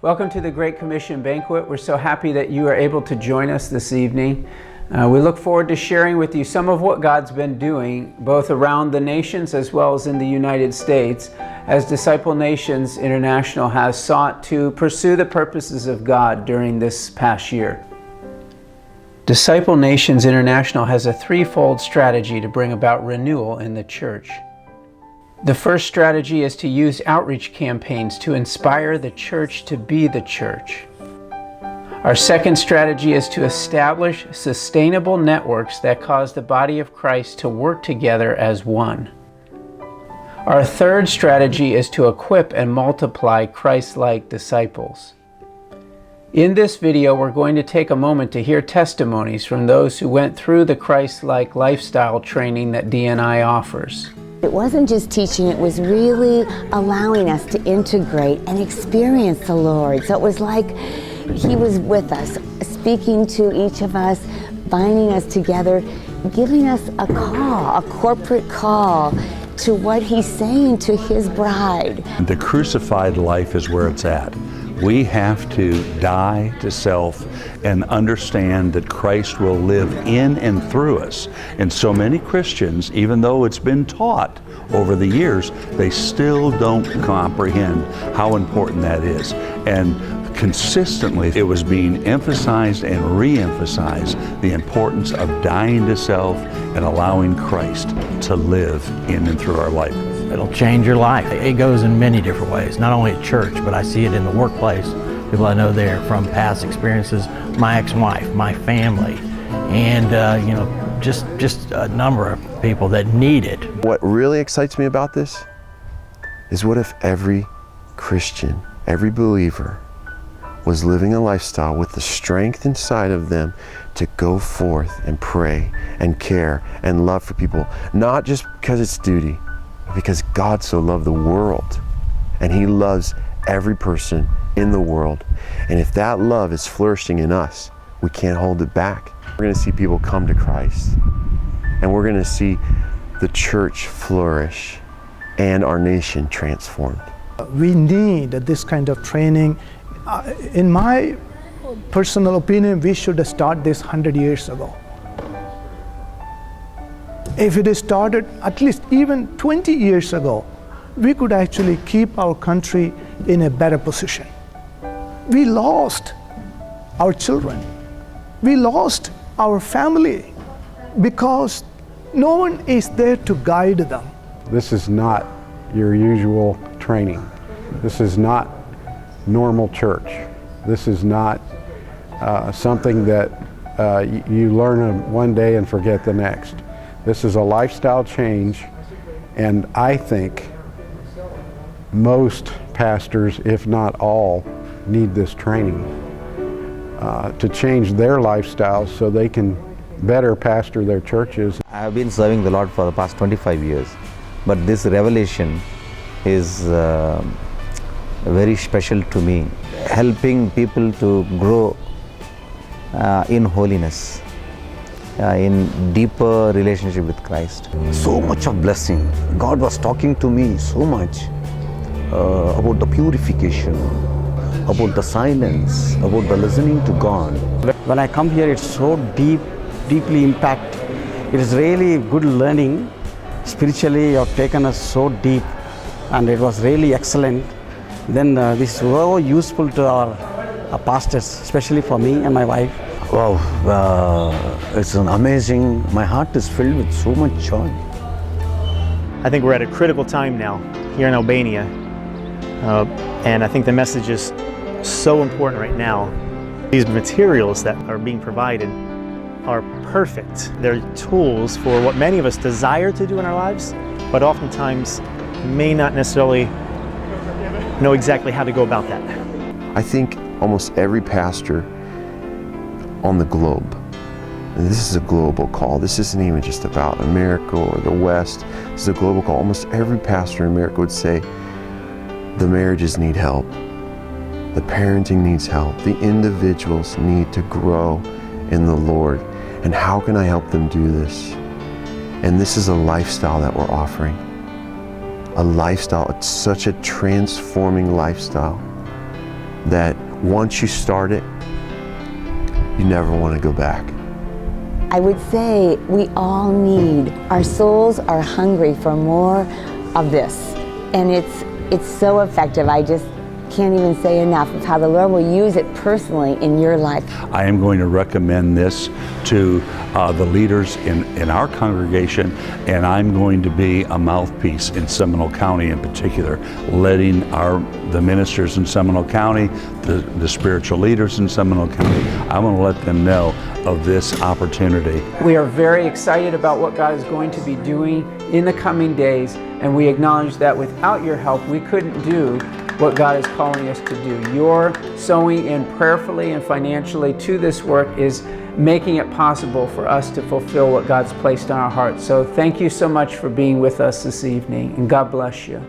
Welcome to the Great Commission Banquet. We're so happy that you are able to join us this evening. We look forward to sharing with you some of what God's been doing, both around the nations as well as in the United States, as Disciple Nations International has sought to pursue the purposes of God during this past year. Disciple Nations International has a threefold strategy to bring about renewal in the church. The first strategy is to use outreach campaigns to inspire the church to be the church. Our second strategy is to establish sustainable networks that cause the body of Christ to work together as one. Our third strategy is to equip and multiply Christ-like disciples. In this video, we're going to take a moment to hear testimonies from those who went through the Christ-like lifestyle training that DNI offers. It wasn't just teaching, it was really allowing us to integrate and experience the Lord. So it was like He was with us, speaking to each of us, binding us together, giving us a call, a corporate call to what He's saying to His bride. The crucified life is where it's at. We have to die to self and understand that Christ will live in and through us. And so many Christians, even though it's been taught over the years, they still don't comprehend how important that is. And consistently, it was being emphasized and re-emphasized, the importance of dying to self and allowing Christ to live in and through our life. It'll change your life. It goes in many different ways, not only at church, but I see it in the workplace. People I know there from past experiences, my ex-wife, my family, and just a number of people that need it. What really excites me about this is what if every Christian, every believer was living a lifestyle with the strength inside of them to go forth and pray and care and love for people, not just because it's duty, but because God so loved the world, and He loves every person in the world. And if that love is flourishing in us, we can't hold it back. We're going to see people come to Christ, and we're going to see the church flourish and our nation transformed. We need this kind of training. In my personal opinion, we should have started this 100 years ago. If it is started at least even 20 years ago, we could actually keep our country in a better position. We lost our children. We lost our family because no one is there to guide them. This is not your usual training. This is not normal church. This is not something that you learn one day and forget the next. This is a lifestyle change, and I think most pastors, if not all, need this training to change their lifestyles so they can better pastor their churches. I have been serving the Lord for the past 25 years, but this revelation is very special to me, helping people to grow in holiness, in deeper relationship with Christ. So much of blessing. God was talking to me so much about the purification, about the silence, about the listening to God. When I come here, it's so deeply impact. It is really good learning. Spiritually, you have taken us so deep, and it was really excellent. Then this is so useful to our pastors, especially for me and my wife. Wow, it's an amazing, my heart is filled with so much joy. I think we're at a critical time now here in Albania, and I think the message is so important right now. These materials that are being provided are perfect. They're tools for what many of us desire to do in our lives, but oftentimes may not necessarily know exactly how to go about that. I think almost every pastor on the globe, and this is a global call, this isn't even just about America or the West, this is a global call. Almost every pastor in America would say the marriages need help, the parenting needs help, the individuals need to grow in the Lord. And how can I help them do this? And this is a lifestyle that we're offering. A lifestyle, it's such a transforming lifestyle. that once you start it, you never want to go back. I would say we all need, our souls are hungry for more of this. And it's so effective. I just can't even say enough of how the Lord will use it personally in your life. I am going to recommend this to the leaders in our congregation, and I'm going to be a mouthpiece in Seminole County in particular, letting the ministers in Seminole County, the spiritual leaders in Seminole County, I want to let them know of this opportunity. We are very excited about what God is going to be doing in the coming days, and we acknowledge that without your help, we couldn't do what God is calling us to do. Your sowing in prayerfully and financially to this work is making it possible for us to fulfill what God's placed on our hearts. So thank you so much for being with us this evening, and God bless you.